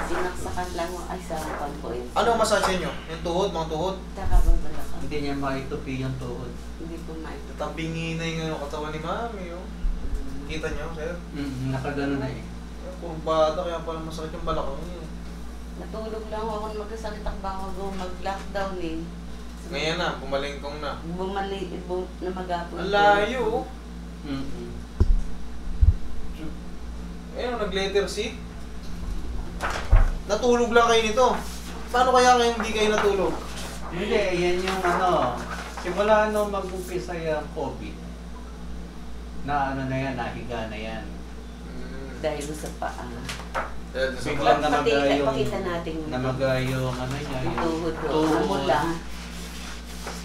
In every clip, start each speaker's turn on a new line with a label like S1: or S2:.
S1: Sinaksakan lang yung ay sa harapan ko yun.
S2: Ano ang massage nyo? Yung tuhod, mga tuhod?
S1: Kakababalakan.
S3: Hindi niya maitupi yung tuhod.
S1: Hindi po maito.
S2: Tabingi na yung katawan ni Mami, oh. Kita nyo, sir?
S3: Nakagano na eh.
S2: Kurbada, kaya pala masakit yung balakang niya.
S1: Natulog lang ako magkasakit ang bago mag-lockdown eh.
S2: Ngayon na, bumalingkong na.
S1: Na mag-apon.
S2: Ang layo, oh. Ayun, nag-letter C. Natulog lang kayo nito. Paano kaya kayo hindi kayo natulog?
S3: Hindi, yan yung ano. Simula nung mag-umpisa yung COVID. Na ano na yan, nahiga na yan.
S1: Dahil sa paa.
S3: Biglang
S1: Pakita natin yung
S3: namaga yung ano niya, yung
S1: tuhod.
S3: tuhod,
S1: Mula.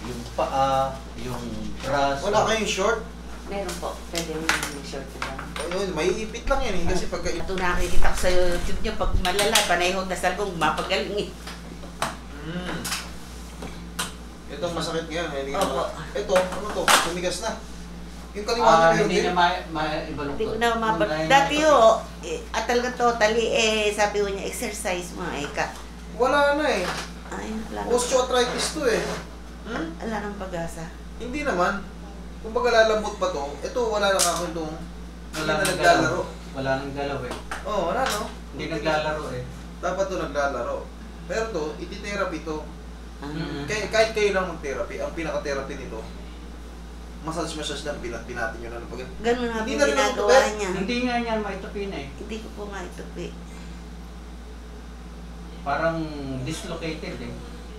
S3: yung paa, yung braso.
S2: Wala kayong short?
S1: Meron po. Pwede yung short lang.
S2: Ayun, may ipit lang yan eh. Kasi pagka...
S1: Ito nakikita ko sa YouTube niyo pag malala, panayhog na salbong, mapagaling eh.
S2: Itong masakit ngayon.
S1: Opo.
S2: Ito, ano to? Tumigas na. Yung kaliwa
S3: Hindi niya maibaluktot.
S1: Hindi ko na mabag... Dati at talaga totally, sabi ko niya, exercise mo,
S2: Wala na eh.
S1: Ay, wala na.
S2: Osteoarthritis to eh.
S1: Wala nang pag-asa.
S2: Hindi naman. Kung baga lalambot pa to, ito wala na kakundong. Wala na naglalaro.
S3: Wala nang galaw eh.
S2: Oo, wala no?
S3: Hindi naglalaro eh.
S2: Dapat to naglalaro. Pero to, iti-therapy to. Kahit kayo lang mag-therapy, ang pinaka-therapy nito, massage lang, pinatin nyo na ng pag...
S1: Ganun nga po
S2: Hindi na rin
S1: ginagawa
S2: natutupin.
S1: niya.
S3: Hindi nga niya maitupi na eh.
S1: Hindi ko po nga itupi.
S3: Parang dislocated eh.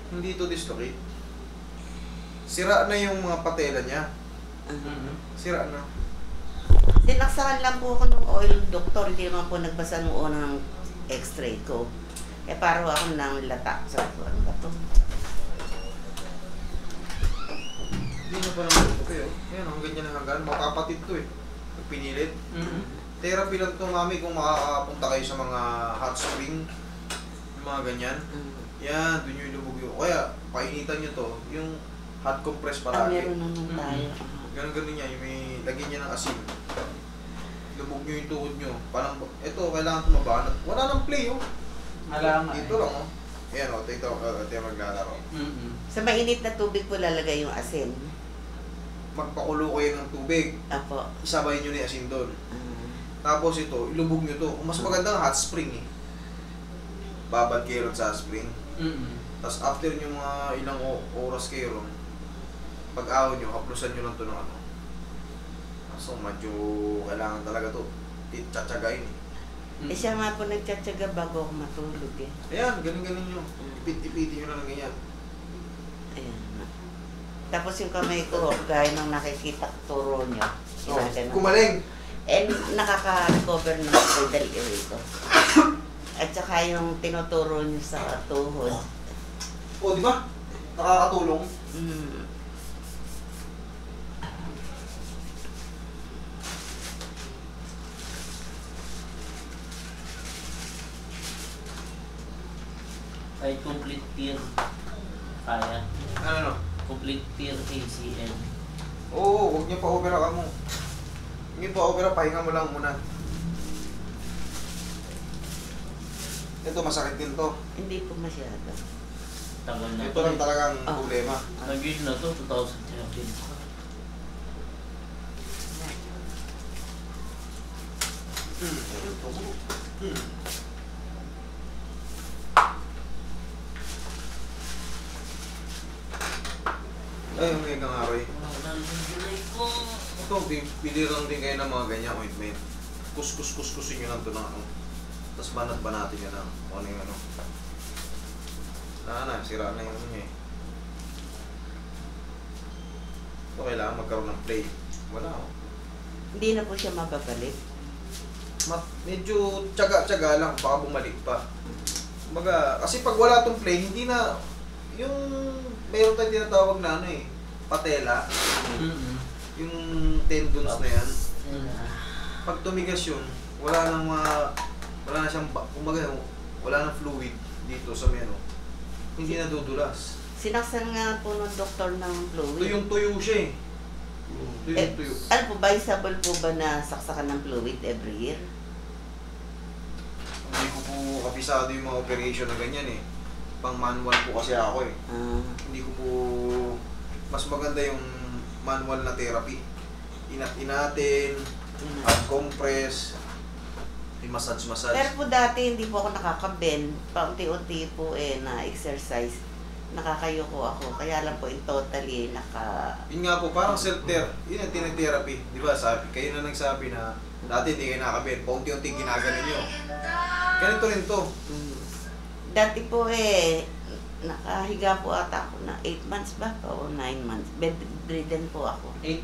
S2: Hindi to dislocate. Sira na yung mga patela niya. Sira na.
S1: Sinaksakan lang po ako ng oil doctor, hindi naman po nagbasa ng unang x-ray ko. Paro ako ng lata. Sabi ko, ano ba ito?
S2: Hindi na pa naman ito kayo. Ayan, ang ganyan na hanggang. Makapatid to eh. Pinilit. Therapy lang to, Mami, kung makakapunta kayo sa mga hot spring. Yung mga ganyan. Yan, dun yung lubog yun. Kaya, painitan nyo to. Yung hot compress palagi.
S1: Meron naman tayo.
S2: Ganun niya, yung may lagyan niya ng asin. Lubog nyo yung tuhod nyo. Parang, ito, kailangan tumabanat. Wala nang play, oh.
S3: Alam nga
S2: Dito lang, oh. Ayan, oh, ito yung maglalaro.
S1: Sa mainit na tubig po lalagay yung asin.
S2: Magpakulo kayo ng tubig.
S1: Apo.
S2: Isabay nyo na yung asin doon. Tapos ito, ilubog nyo to. Mas maganda nga hot spring eh. Babad kayo ron sa hot spring. Tapos after nyo mga ilang oras kayo ron, pag-ahon nyo, haplusan nyo lang to ng ano. So, medyo kailangan talaga to. Tsatsagain eh.
S1: Siya nga po nagtsatsaga bago ako matulog eh.
S2: Ayan, ganun nyo. Ipit-ipitin nyo lang ng ganyan.
S1: Ayan. Tapos yung kamay ko, gaya nung nakikita turo nyo.
S2: Kumaling!
S1: Nakaka-recover ng spinal area ko. At saka yung tinuturo nyo sa tuhod.
S2: O, di ba? Nakakatulong.
S4: Ay, complete peer. Kaya.
S2: Ano?
S4: Complete peer ACL.
S2: Oo, huwag niyo pa-opera ka mo. Hindi pa-opera, pahinga mo lang muna. Ito, masakit din to.
S1: Hindi po masyado.
S4: Tagal na
S2: Ito lang talagang problema.
S4: Nag-use na to, 2013.
S2: Ay, may kangaroy.
S4: Nalulunay ko.
S2: Ito, bili lang din kayo ng mga ganyan ointment. Kus-kus-kus-kusin nyo lang ito ng ano. Tapos banat-banatin nyo lang kung ano yung ano. Sira na yung ano niya eh. Ito, kailangan magkaroon ng play. Wala oh.
S1: Hindi na po siya mababalik.
S2: Medyo tiyaga-tiyaga lang, baka bumalik pa. Kumbaga, kasi pag wala tong play, hindi na, yung, mayroon tayong tinatawag na ano eh, patela. Yung tendons na yan. Pag tumigas yun, wala na siyang, kumbaga, wala nang fluid dito sa meno. Hindi na dudulas.
S1: Sinaksan nga po ng doktor ng fluid.
S2: Tuyong-tuyo siya eh. Tuyong-tuyo.
S1: Ano po, advisable po ba na saksakan ng fluid every year?
S2: Hindi ko po kabisado yung mga operation na ganyan eh. Pang manual po kasi ako eh. Hindi ko po, mas maganda yung manual na therapy. Inatin, compress, i-massage.
S1: Pero po dati hindi po ako nakaka-bend. Paunti-unti po na exercise. Nakakayuko ako. Kaya lang po totally
S2: Yun nga po, parang self-therapy. Yun ang tinag-therapy. Di ba? Kayo na nagsabi na dati hindi kayo nakaka-bend. Paunti-unti ginagano nyo. Ganito rin to.
S1: Dati po nakahiga po ata ako na 8 months ba? O 9 months. Bedridden po ako. 8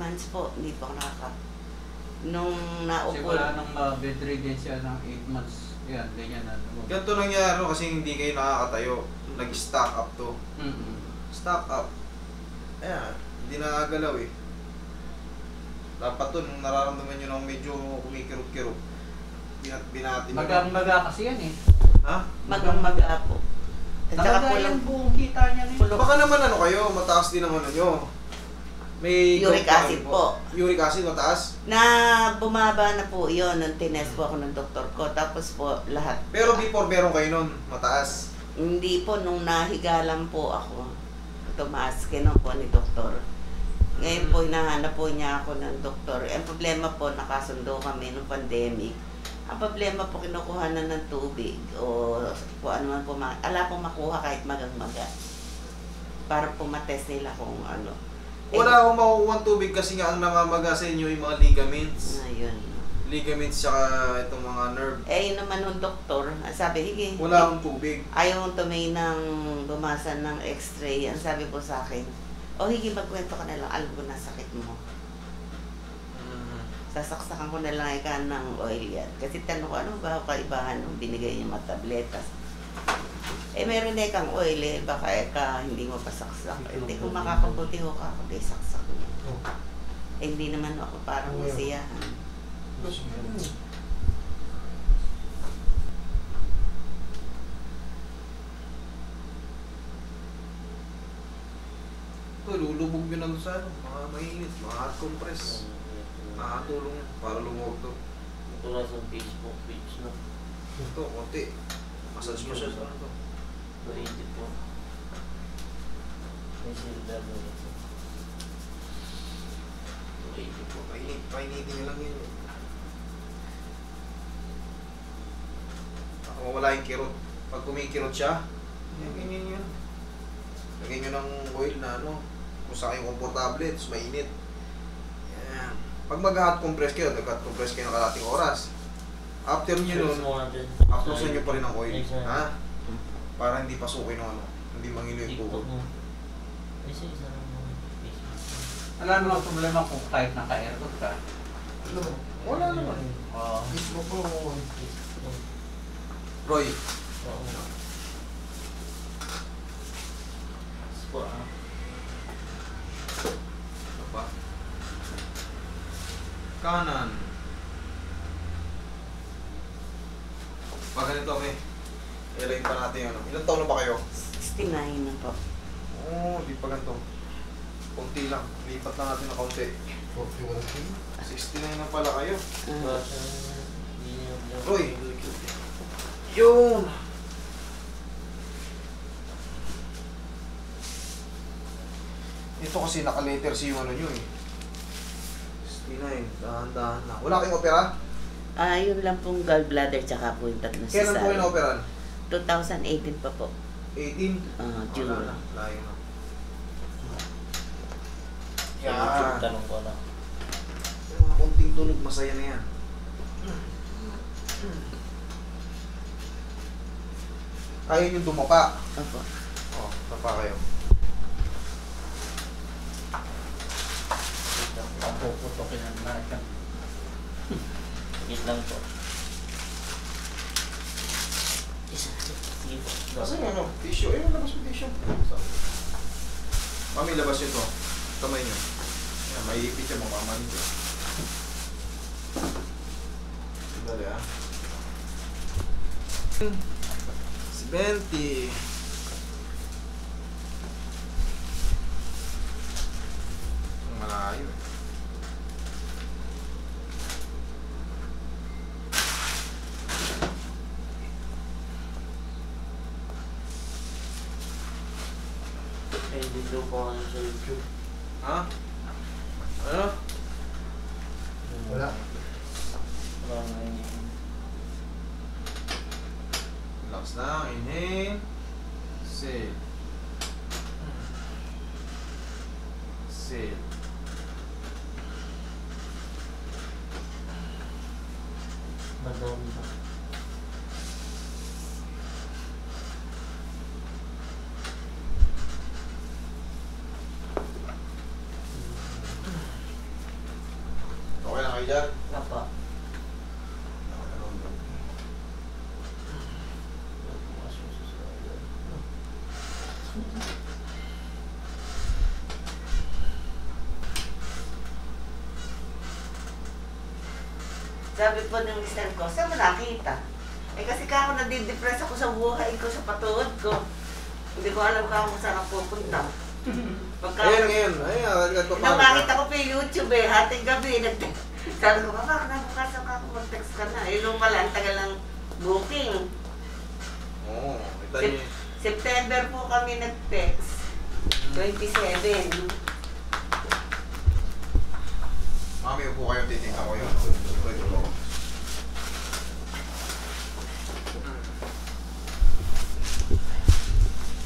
S1: months po. Hindi po ako nung naupo.
S3: Simula nang bedridden siya ng 8 months. Yan, ganyan na.
S2: Ganito nangyari kasi hindi kayo nakakatayo. Nag-stock up to. Stock up. Ayan, hindi nakagalaw eh. Dapat to, nung nararamdaman nyo nang medyo kumikirot-kirot. Binati mo.
S3: Magang-maga kasi yan eh.
S2: Ha?
S1: Magang-maga po. At saka
S3: Talaga
S1: pulang
S3: yung buong kita niya na yun.
S2: Baka naman ano kayo, mataas din ang ano nyo. May
S1: uric
S2: gout
S1: acid
S2: pa rin
S1: po.
S2: Uric acid mataas?
S1: Na bumaba na po yun nung tinest po ako ng doktor ko. Tapos po lahat.
S2: Pero before meron kayo nun, mataas.
S1: Hindi po, nung nahiga lang po ako. Tumaas kinuha po ni doktor. Ngayon po, hinahanap po niya ako ng doktor. Ang problema po, nakasundo kami nung pandemic. Ang problema po, kinukuha na ng tubig o kung ano man po, ala po makuha kahit magang-maga. Para po matest nila kung ano.
S2: Wala akong makukuha tubig kasi nga ang namamaga sa inyo yung mga ligaments.
S1: Ayun.
S2: Ligaments tsaka itong mga nerve.
S1: Yun naman nung doktor, sabi, hige.
S2: Wala akong tubig.
S1: Ayaw tumingin ng bumasa ng x-ray. Ang sabi po sa akin, hige, magkwento ka na lang, alam ko na sakit mo. Sasaksakan ko na lang ikan ng oil yan. Kasi tanong ko, ano ba kaibahan nung binigay niya mga tabletas? Meron na ikang oil baka hindi mo pasaksak. Hindi kung makakabuti ho ka, kundi saksak niya. Hindi naman ako parang masiyahan.
S2: Ito, lulubog yun ang sa ano, mga mainit, mga hot compress. Nakatulong para lumuwag to.
S4: Ito na sa Facebook page na.
S2: Ito, konti. Massage mo siya sa ano to.
S4: 280 po. May silver mo ito. 280 po.
S2: Painitin nyo lang yun. Mawala yung kirot. Pag kumikirot siya, ganyan yun. Lagyan nyo ng oil na ano, kung saan kayo komportable, tapos mainit. Yan. Pag mag-hot compress kayo, nag-hot compress kayo ng kalating oras. After nyo nun, aplusan nyo pa rin ng oil. Ha? Para hindi pasukin ng ano, hindi mangilo yung tubo.
S4: Isa lang mo.
S3: Wala namang problema kung kahit naka-aircon ka.
S2: Wala naman.
S3: Facebook po.
S2: Roy,
S4: Oo. Sport ah.
S2: ano ba? Kanan. Pag ganito kami, i-line pa natin yun. Ilang taon na ba kayo?
S1: 69 na po.
S2: Oo, di pa ganito. Kunti lang. Lipat lang natin ng kaunti. 69 na pala kayo. Roy. Yun! Ito kasi naka-letter C yung ano nyo eh. 69, dahan-dahan na. Wala kayong opera?
S1: Yun lang pong gallbladder tsaka po yung tatlong
S2: Kailan po yung na-operan?
S1: 2018 pa po.
S2: 18?
S1: June.
S2: Wala na, layo na.
S4: Sa YouTube tanong ko na.
S2: Yung mga konting tunog, masaya na yan. Kaya nyo dumapa.
S1: Opo.
S2: Tapa kayo.
S3: Ang puputokin ang lahat.
S4: Higit lang po. Sige po.
S2: Kasi ano, tissue. Labas mo tissue. Mami, labas nyo to. Kamay nyo. Yan, may ipit yung mga mama nyo. Dali ah. 20. Ang malayo.
S4: Video ko ano sa YouTube.
S2: Ha? Ano?
S5: Wala.
S4: Wala nga yun.
S2: Relax lang. Inhale. Exhale. Exhale.
S4: Madami ba?
S2: Okay na kayo dyan?
S1: Opo. Sabi po ng mister ko, saan mo nakita? Eh kasi ka ako nadidepress ako sa buhay ko, sa patuod ko. Hindi ko alam kung saan ako pupunta. Pagka,
S2: Ayan ngayon. Ayan, ito
S1: nung makita ko pa yung YouTube eh, hating gabi, sabi ko, baka nabukasan ka ako, mag-text ka na. Eh, nung pala, ang tagal ng booking.
S2: Oo, kita niyo.
S1: September po kami nag-text. 27.
S2: Mami, upo kayo, titignan ko yun. Pwede ko.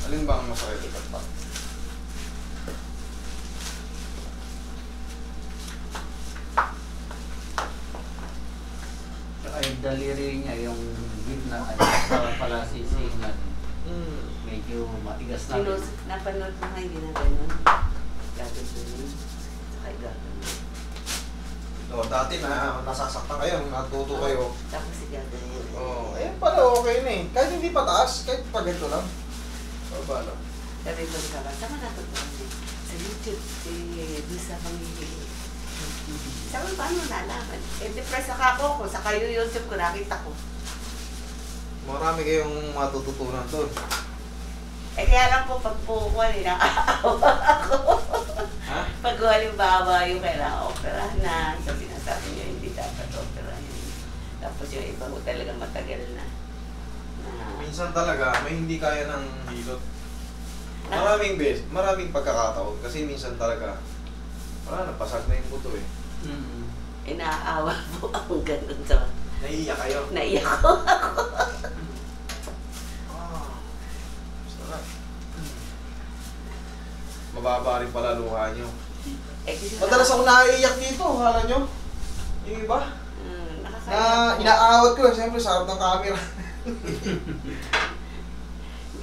S2: Alin ba ang masakit ito pa?
S3: Saka yung daliri niya, yung gitna, ay sa palasisingan. Medyo matigas na.
S1: Napanood mo nga, hindi na ganun. Gagawin. Saka gagawin.
S2: Oh, dati na nasasaktan kayo, natuto kayo.
S1: Tapos si gagawin.
S2: Oh, ayun pala okay na eh. Kahit hindi pataas, kahit pa ganito lang. Baba lang.
S1: Sabi ko ka ba, saan mo natutunan din? Sa YouTube, doon sa pamilya. Sabi ko, paano nalaman? Eh, depressed ako sa kayo YouTube ko, nakita ko.
S2: Marami kayong matututunan doon.
S1: Eh, kaya lang po, pag pukuha nila, nakaawa ako.
S2: Ha?
S1: Pag halimbawa yung kailangan opera na, sa sinasabi niyo, hindi dapat opera yun. Tapos yung iba ko talaga matagal na.
S2: Minsan talaga, may hindi kaya ng hilot. Maraming pagkakataon. Kasi minsan talaga, wala na, pasag na yung buto eh.
S1: Inaawa po ang ganun sa...
S2: Naiiyak kayo.
S1: Naiyak ko ako.
S2: Basta na. Mababa rin pala luha nyo.
S1: Eh, kasi
S2: Madalas ako naiiyak dito, hala nyo. Yung iba.
S1: nakakaya.
S2: Inaawat ko, siyempre sa harap ng camera.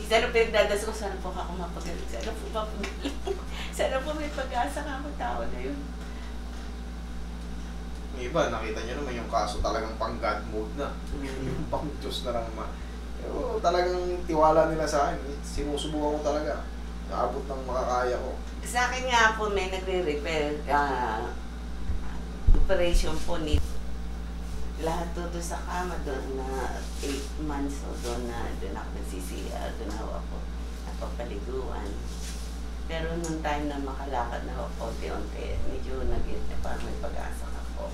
S1: Sana pinagdadas ko, sana po ako mapagaling. Sana po mapagaling. Sana po may pag-asa ka ako tao na yun.
S2: Yung iba, nakita nyo naman yung kaso talagang pang God mode na. Yung pang Diyos na lang Pero talagang tiwala nila sa akin. Sinusubukan ko talaga. Naabot ng makakaya ko.
S1: Sa akin nga po may nagre-repair operation po ni lahat to doon sa kama doon na 8 months o doon ako nagsisiya, doon ako napapaliguan. Pero nung time na makalakad na ako, konti-unti, medyo parang may pag-asa ako.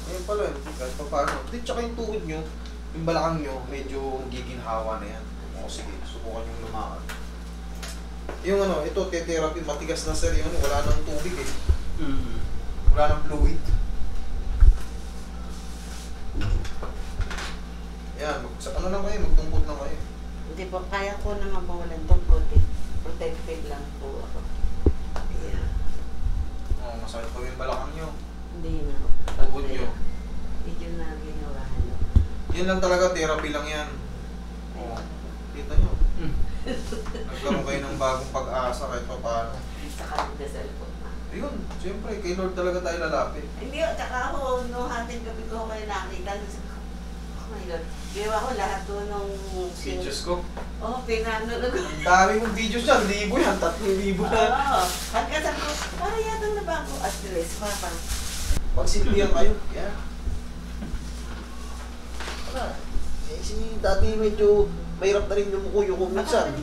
S2: Ayun pala, kahit pa paano. Di, tsaka yung tuhod nyo, yung balakang nyo, medyo giginhawa na yan. O sige, subukan yung lumakad. Yung ano, ito, therapy, matigas na sir, yun, wala nang tubig eh. Wala nang fluid. Yan, ano lang kayo, magtungkod lang kayo.
S1: Hindi po, kaya ko naman mawalan tungkod eh. Protected lang po ako. Yeah.
S2: Oh, masakit pa yung balakang nyo.
S1: Hindi na.
S2: Tuhod nyo.
S1: Medyo na ginawa.
S2: Yan lang talaga, therapy lang yan. Oh, kita nyo. Nagkaroon kayo ng bagong pag-asa kahit pa paano.
S1: Sa kalagdasal po.
S2: Ayun, siyempre, kay Lord talaga tayo lalapit.
S1: Hindi, tsaka ako, no, hating gabi ko kayo nakita. Oh my God. Ginawa ko lahat to nung...
S2: Videos ko.
S1: Oh, pinanood ko.
S2: Ang dami mong videos dyan, 1,000 yan, 3,000 na.
S1: Oo. Hanggang sabi ko, para yata nabago at dress, papa.
S2: Pagsilbihan kayo, yeah. Wala. Eh, si dati medyo mahirap na rin yung mukuyo ko minsan.